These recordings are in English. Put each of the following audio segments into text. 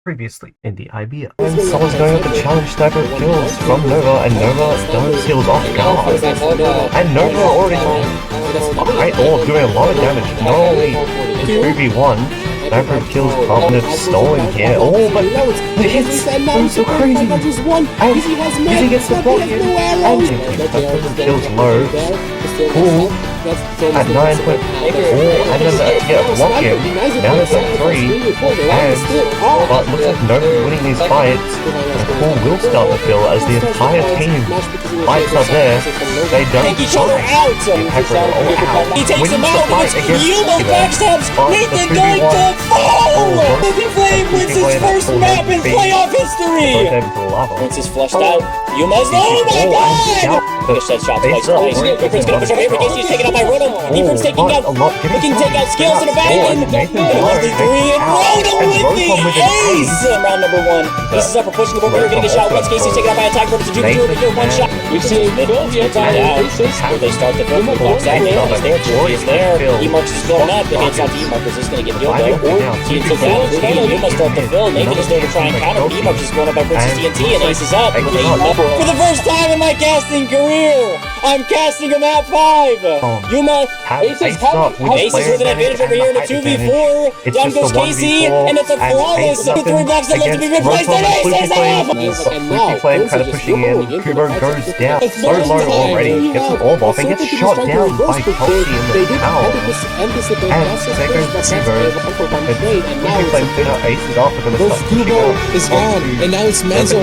Previously in the IBL. Someone's going up to challenge sniper kills from Nova, and Nova does kills off guard. And Nova already doing a lot of damage. Not only the 2v1, sniper kills kind of stolen here. Oh, but the hits are so crazy. And Izzy gets the block here. And kills low. Cool. At 9.4, and then block him. Now there's a 3, but looks like Nova's winning these fights. And Cool will start to fill as the entire team fights are there. They don't take each other out. He takes him out. Yuma backstabs. Nathan going to fall. Living Flame wins his first map in playoff history. Once it's flushed out, Yuma's oh my god! Fish that shot twice. Difference gonna push over here. Casey's taking out by Rotom. Difference taking out. Looking to take out Skills in the back end. Lovely 3 and Rotom with the ace. Round number 1. Ace is up for pushing the board. We're gonna get shot once. Casey's taken out by attack. Rotom's a Jupiter here. One shot. We've seen it's out. Where they start the build. Box out there. Is there. Jury is there. E-Marks is going up. The hits out to E-Marks. Is going to get killed though. TNT down. Yuma start the fill. Nathan is there to try and counter. E-Marks is going up by Princess TNT and Ace is up. For the first time in my casting career, I'm casting him at 5. Yuma, Ace is with an advantage over here in a 2v4. Down goes Casey, and it's a flawless 3 blocks that left to be replaced, and Ace is up! And now, Flame kind of pushing in, Kubo goes down so low already, gets an orb off, and gets shot down by Kelsey in the tower. And there goes Kubo, and Flame Ace is off, and gonna start pushing out. Is gone, and now it's Manzo.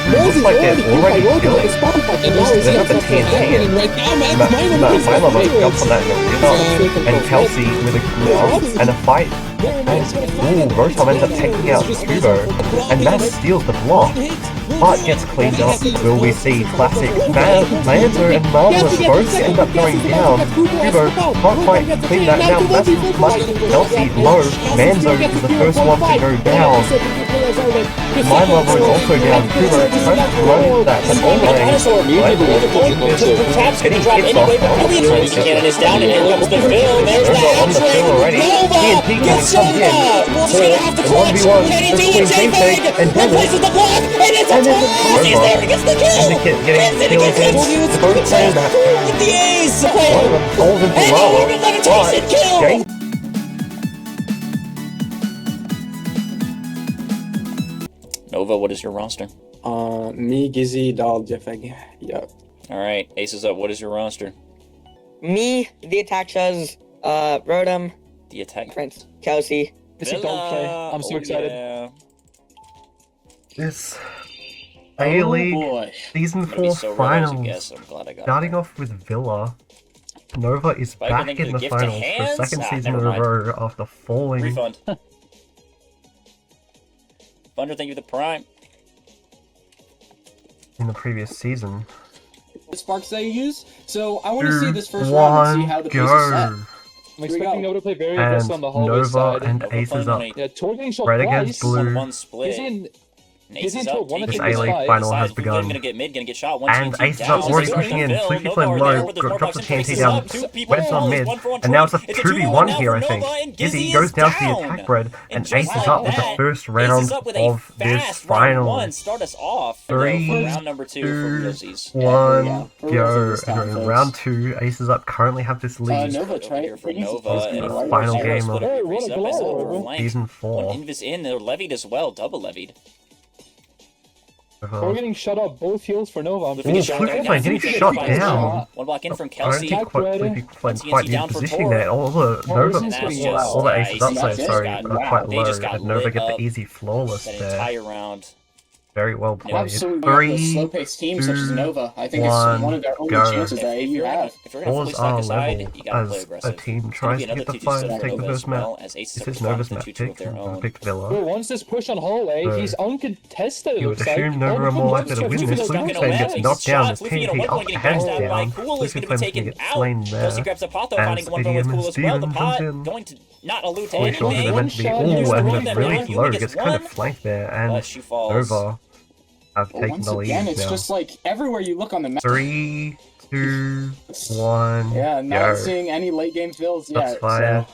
Looks like they're already killing. They're not the TNT, and Milo jumps on that and Kelsey with a glove and a fight. And Rotom ends up taking out Kubo, and Matt steals the block, but gets cleaned up. Will we see classic Manzo and Marvelous both end up going down? Kubo can't quite clean that down. That's much Kelsey low. Manzo is the first one to go down. My Lover is also down. Kubo trying to blow that, but getting hits off. Cannon is down, and here comes the fill. There's the on the fill already. TNT comes in. The 1v1 between J-Fake and Devil. The block, and it's a he's there, he gets the kill. And the kid getting killed in. The both players back. With the ace. One of them falls into lava. Kill. Nova, what is your roster? Me, Gizzy, Dal, Jeffeg. Yep. Alright, Ace is up. What is your roster? Me, the attack does, Rotom, The attack. Prince, Kelsey. It's a dog play. I'm so excited. Yeah. This A-League Season 4 finals. I'm glad I got Starting off with Villa. Nova is back in the finals for second season in a row after falling. Refund. Thunder, thank you for the prime. In the previous season. The sparks that you use, so I want to see this first round and see how the pace is set. I'm expecting Nova to play very aggressive on the hallway Nova side. and Ace is up. Yeah, Tor getting shot Red twice. against blue. 1-1 split. He's into one of This the A-League final has begun. Gonna get mid, gonna get shot. And Ace is up, already pushing in. Sleepy Flame low, drops the TNT down, weds on mid, and now it's a 2v1 here, I think. Izzy goes down to the attack bread, and Ace is up with the first round of this final. Start us off. 3, round number 2 for 1, go. And round 2, Ace is up, currently have this lead. Nova, try for Nova. The final game of Season 4. One Invis in, they're levied as well, double levied. We're getting shut up both heals for Nova. Sleepy Flame getting shot down. One block in from I don't Kelsey. think Sleepy Flame quite in positioning there. All the Nova, all the Aces upside, sorry, are quite low, and Nova get the easy flawless That there. entire round. Very well played. Absolutely. 3, slow-paced team such as 2, Nova, I think 1, it's one of their only go. chances that AU have. If you're gonna fully Balls are stack aside, level you gotta play as a aggressive. team tries to get the fight and take the first map. This is Nova's map pick. I picked Bro, Villa. once this push on hallway, he's uncontested. You would assume Nova are more likely to win this. Sleepy Flame gets knocked down as TNT up, hands down. Sleepy Flame's gonna get slain there. Kelsey grabs a pot though, And finding one from with Speedy cool as well. The Demon pot comes in. going to not allude to Fully short anything. they're meant to be. Ooh, and the really low gets kind of flanked there, and But she falls. Nova have But taken once the lead again, it's now. just like everywhere you look on the map. 3, 2, 1, Yeah, not go. seeing any late game fills Shots yet. fired. So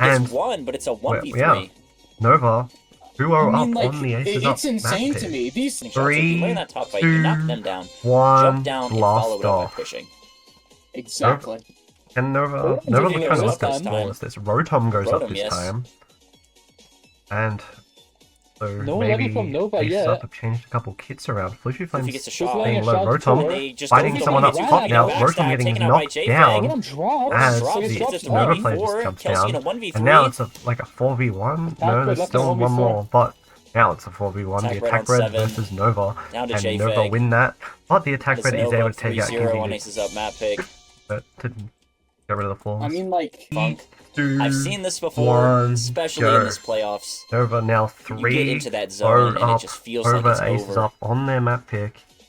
red And- gets 1, but it's a 1v3. yeah. Nova, who are I mean, up like, on the aces up it's insane map to pick. me. These Shots, if you win that top fight, you knock them down, 1, jump down, and follow it up by blast off. pushing. exactly. And Nova Rotom's looks taking kind it of this up as time. small as this. Rotom goes up Rotom, this yes. time. And so No maybe levy from Nova Aces yet. Up have changed a couple kits around. Floofy If Flames he gets a Just shot, letting being a low. shot to Rotom her. they just fighting don't someone up get top you. now. Backstab, Rotom getting taken out by knocked J-Fang. down Get him drop. as So the he drops it's a Nova down. Flame 1v4, just jumps Kelsey in down. a 1v3. And now it's like a 4v1. Attack No, red there's left still and one 1v4. more, but now it's a 4v1. Attack The red Attack on Red 7. versus Nova. Down to And J-Fang. Nova win that. But the Attack It's Red is Nova able to take out 3-0 on Gizzy Aces Up map pick. to get rid of the flaws. I mean, like, Funk. 2, I've seen this before, 1, especially go. in this playoffs. Nova now You get 3 into that zone and it up just feels like over it's Aces over. Up on their map pick.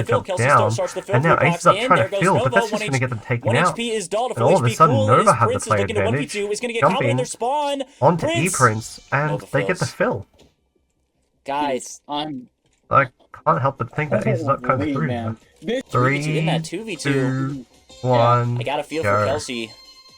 to fill. jump Kelsey down, starts the fill. and now Blue Ace box is up in. trying There to goes fill, Nova. but that's just 1 going to get them taken 1 out. HP is Doll. And all of a HP sudden, cool Nova is have the Prince is play looking to 1v2. advantage, Is going to get caught in jumping their spawn. onto Prince. E-Prince, and Nova they get the fills. fill. Guys, I'm I can't help but think that Ace is not coming holy through. man. This 3v2 in that 3, 2v2. 2, 1, I got a feel go. for Kelsey.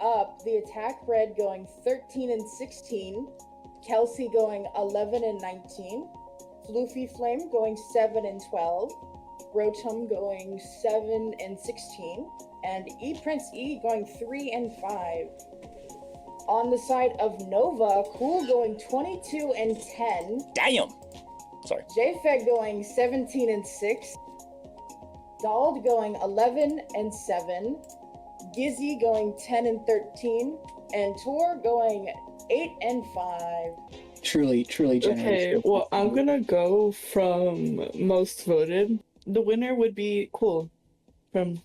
up, the attack red going 13 and 16, Kelsey going 11 and 19, Floofy Flame going 7 and 12, Rotom going 7 and 16, and Prince E going 3 and 5. On the side of Nova, Cool going 22 and 10. Damn. Sorry. JFeg going 17 and 6. Dald going 11 and 7, Gizzy going 10 and 13, and Tor going 8 and 5. Truly generous. Okay, well, I'm gonna go from most voted. The winner would be Cool from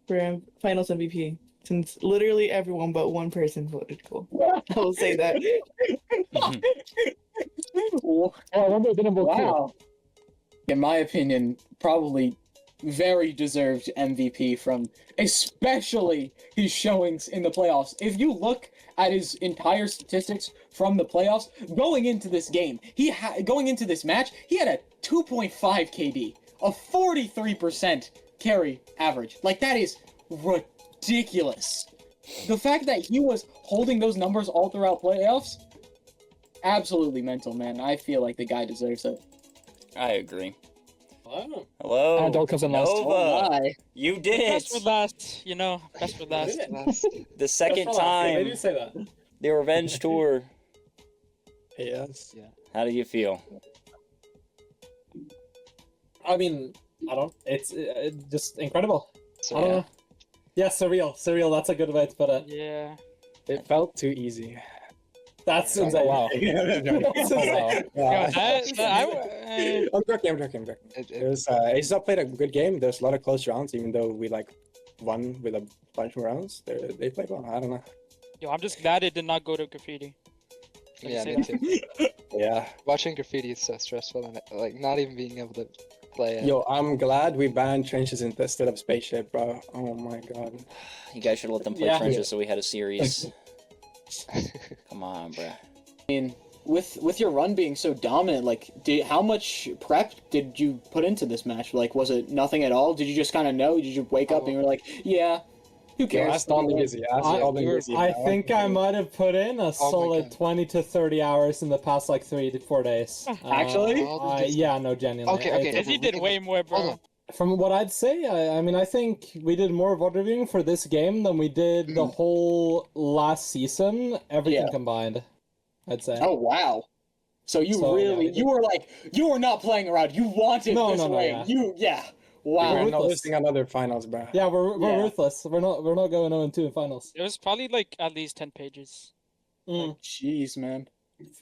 for Finals MVP, since literally everyone but one person voted Cool. I will say that. Wow. In my opinion, probably very deserved MVP from especially his showings in the playoffs. If you look at his entire statistics from the playoffs, going into this game, going into this match, he had a 2.5 KD, a 43% carry average. Like, that is ridiculous. The fact that he was holding those numbers all throughout playoffs, absolutely mental, man. I feel like the guy deserves it. I agree. Hello. Hello. And Dog comes in last. Nova. You did Best for it. last, you know. Best for last. The second Best for last. time. They do say that. The revenge tour. Yes. Yeah. How do you feel? I mean, I don't. It's just incredible. So, I don't know. Yeah, surreal. Surreal. That's a good way to put it. Yeah. It felt too easy. That's insane. wow. That's insane. I'm joking. Aces Up played a good game. There's a lot of close rounds, even though we won with a bunch of rounds. They played well. I don't know. Yo, I'm just glad it did not go to graffiti. Yeah, me too. Yeah. Watching graffiti is so stressful, and like not even being able to play it. Yo, I'm glad we banned trenches instead of spaceship, bro. Oh my god. You guys should let them play Yeah. trenches so we had a series. Come on, bruh. I mean, with your run being so dominant, like, how much prep did you put into this match? Like, was it nothing at all? Did you just kind of know? Did you wake up and you were like, yeah, who cares? Ask Dalton Gizzy. I think I might have put in a solid God. 20 to 30 hours in the past, like, 3 to 4 days. Actually? Yeah, no, genuinely. Okay. He did way more, Hold bro. on. From what I'd say, I mean, I think we did more VOD reviewing for this game than we did the whole last season, everything Yeah. combined, I'd say. Oh, wow. So you So, really, yeah, we you were not playing around. You wanted No, this no, way. yeah. Wow. We're not ruthless. losing another finals, bro. Yeah, we're Yeah. ruthless. We're not going 0-2 in finals. It was probably like at least 10 pages. Jeez, man.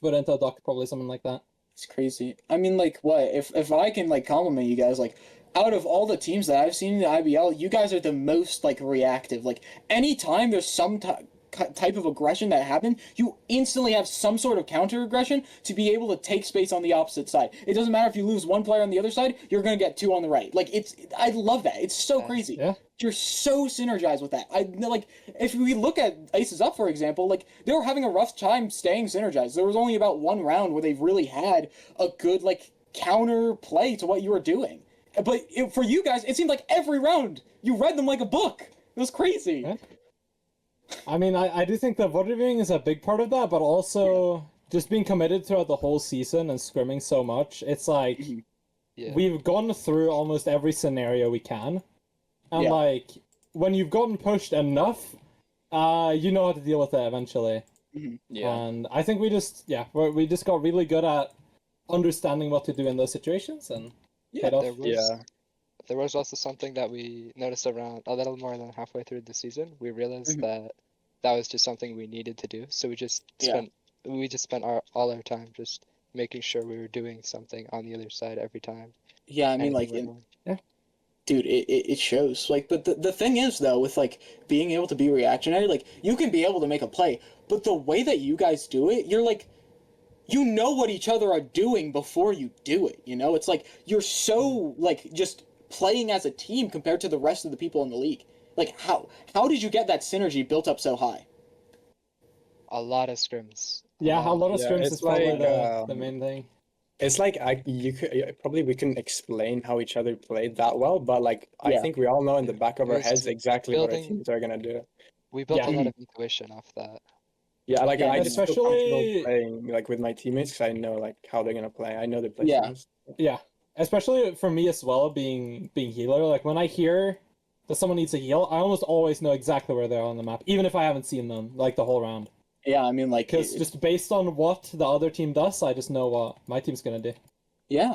Put into a doc, probably something like that. It's crazy. I mean, like, what? If I can, like, compliment you guys, like, out of all the teams that I've seen in the IBL, you guys are the most, like, reactive. Like, anytime there's some type of aggression that happened, you instantly have some sort of counter aggression to be able to take space on the opposite side. It doesn't matter if you lose one player on the other side, you're gonna get two on the right. Like, I love that. It's so crazy. Yeah. You're so synergized with that. Like, if we look at Aces Up, for example, like, they were having a rough time staying synergized. There was only about one round where they really had a good, like, counter play to what you were doing. But for you guys, it seemed like every round you read them like a book. It was crazy. Yeah. I mean, I do think the vote reviewing is a big part of that, but also just being committed throughout the whole season and scrimming so much. It's like we've gone through almost every scenario we can, and like when you've gotten pushed enough, you know how to deal with it eventually. Yeah. And I think we just got really good at understanding what to do in those situations and paid off. There was also something that we noticed around a little more than halfway through the season. We realized that was just something we needed to do. So we just spent all our time just making sure we were doing something on the other side every time. Yeah, I mean, like, dude, it shows. Like, but the thing is, though, with, like, being able to be reactionary, like, you can be able to make a play, but the way that you guys do it, you're like, you know what each other are doing before you do it, you know? It's like, you're so, like, just playing as a team compared to the rest of the people in the league. Like, how did you get that synergy built up so high? A lot of scrims. Yeah, a lot of scrims is probably like, the main thing. It's like we couldn't explain how each other played that well, but like I think we all know in the back of our heads exactly what our teams are gonna do. We built a lot of intuition off that. Yeah, like I just feel comfortable especially playing like with my teammates because I know like how they're gonna play. I know their play. Yeah, especially for me as well, being healer. Like when I hear that someone needs a heal, I almost always know exactly where they are on the map, even if I haven't seen them like the whole round. Yeah, I mean, like, because just based on what the other team does, I just know what my team's gonna do. Yeah,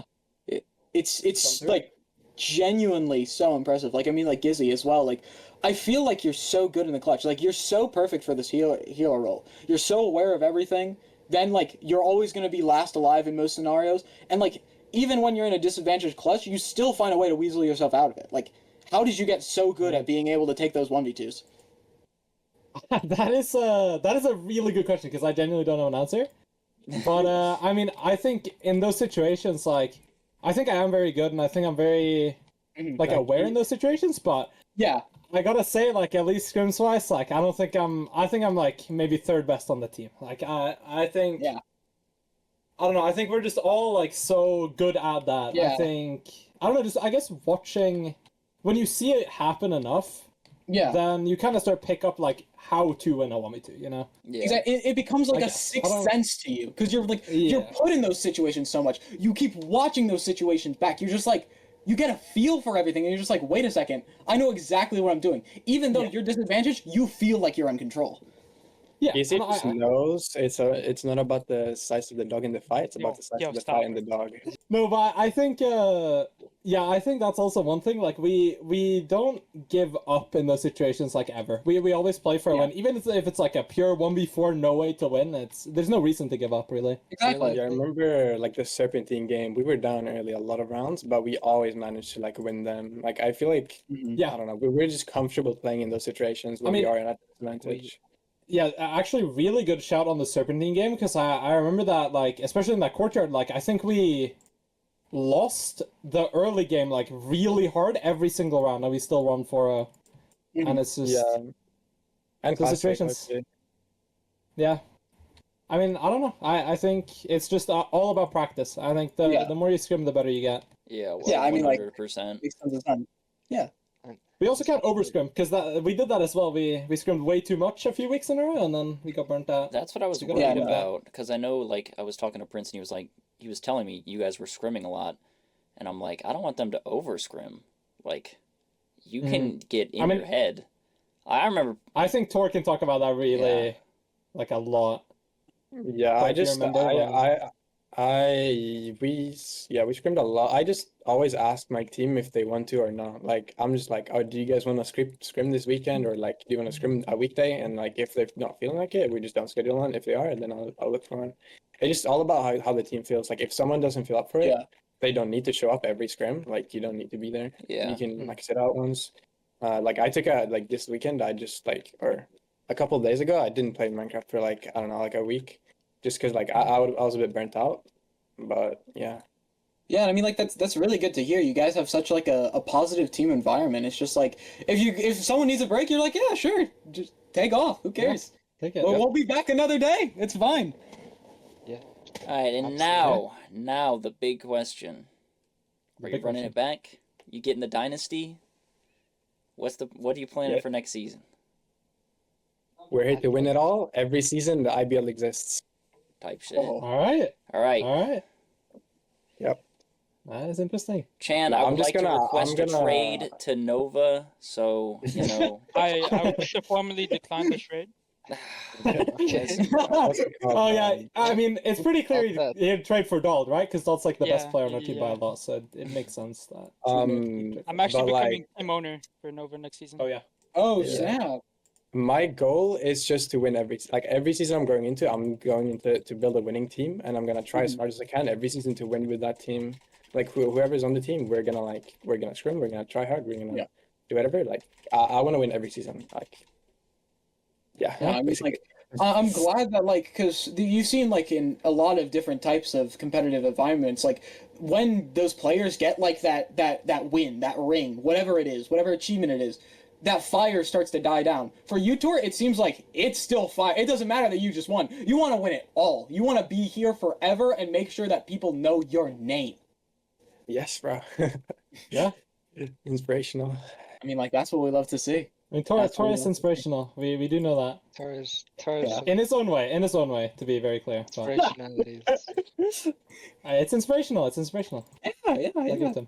it's like genuinely so impressive. Like, I mean, like Gizzy as well. Like, I feel like you're so good in the clutch. Like, you're so perfect for this healer role. You're so aware of everything. Then, like, you're always going to be last alive in most scenarios. And, like, even when you're in a disadvantaged clutch, you still find a way to weasel yourself out of it. Like, how did you get so good at being able to take those 1v2s? That is a really good question, because I genuinely don't know an answer. But, I mean, I think in those situations, like, I think I am very good, and I think I'm very, like, aware in those situations, but... Yeah. I gotta say, like, at least scrims-wise, like, I think I'm, like, maybe third best on the team. Like, I think... Yeah. I don't know, I think we're just all, like, so good at that. Yeah. I think... I don't know, just, I guess, watching... When you see it happen enough, then you kind of start pick up, like, how to win a 1v2, you know? Yeah. Exactly. It becomes like a sixth sense to you, because you're, like, you're put in those situations so much. You keep watching those situations back. You're just, like... You get a feel for everything, and you're just like, wait a second, I know exactly what I'm doing. Even though you're disadvantaged, you feel like you're in control. Yeah, Easy just knows it's not about the size of the dog in the fight, it's about the size of the fight in the dog. No, but I think, I think that's also one thing, like, we don't give up in those situations, like, ever. We always play for a win, even if it's, like, a pure 1v4, no way to win, there's no reason to give up, really. Exactly. Yeah, I remember, like, the Serpentine game, we were down early a lot of rounds, but we always managed to, like, win them. Like, I feel like, I don't know, we're just comfortable playing in those situations when we are at disadvantage. Yeah, actually, really good shout on the Serpentine game, because I remember that, like, especially in that courtyard, like, I think we lost the early game, like, really hard every single round, and we still won for and it's just... Yeah. And the situations... Yeah. I mean, I don't know. I think it's just all about practice. I think the more you scrim, the better you get. Yeah, well, I mean, like, 100%. Yeah. We also can't overscrim, because we did that as well. We scrimmed way too much a few weeks in a row, and then we got burnt out. That's what I was worried about, because I know, like, I was talking to Prince, and he was telling me you guys were scrimming a lot, and I'm like, I don't want them to overscrim. Like, you can get in your head. I remember... I think Tor can talk about that really, like, a lot. Yeah, we scrimmed a lot. I just always ask my team if they want to or not. Like, I'm just like, oh, do you guys want to scrim this weekend, or like, do you want to scrim a weekday? And like, if they're not feeling like it, we just don't schedule one. If they are, then I'll look for one. It's just all about how the team feels. Like, if someone doesn't feel up for it, they don't need to show up every scrim. Like, you don't need to be there. Yeah. You can like sit out once. Like, I took like this weekend, I just like, or a couple of days ago, I didn't play Minecraft for like, I don't know, like a week, just because like I was a bit burnt out. But yeah. Yeah, I mean, like, that's really good to hear. You guys have such like a positive team environment. It's just like, if someone needs a break, you're like, yeah, sure, just take off. Who cares? Yeah, take it. Well, we'll be back another day. It's fine. Yeah. All right, and now the big question: are you running it back? You getting the dynasty? What are you planning for next season? We're here to win it all. Every season, the IBL exists. Type shit. All right. Yep. That is interesting. Chan, I would like to request a trade to Nova, so, you know... I wish to formally decline the trade. Oh, yeah. I mean, it's pretty clear he'd trade for Dald, right? Because Dald's like the best player on our team by a lot, so it makes sense that... I'm actually becoming team owner for Nova next season. Oh, yeah. Oh, snap. My goal is just to win every season I'm going into to build a winning team, and I'm gonna try as hard as I can every season to win with that team. Like whoever's on the team, we're gonna scrim, we're gonna try hard, we're gonna do whatever. Like I want to win every season. Like I mean, like, I'm glad that, like, because you've seen, like, in a lot of different types of competitive environments, like, when those players get like that win, that ring, whatever it is, whatever achievement it is, that fire starts to die down. For you, Tor, it seems like it's still fire. It doesn't matter that you just won. You want to win it all. You want to be here forever and make sure that people know your name. Yes, bro. Yeah. Inspirational. I mean, like, that's what we love to see. I mean, Tor is inspirational. We do know that. Tor is in his own way, to be very clear. But... Inspirationality. It's inspirational. It's inspirational. Yeah. I'll give it to him.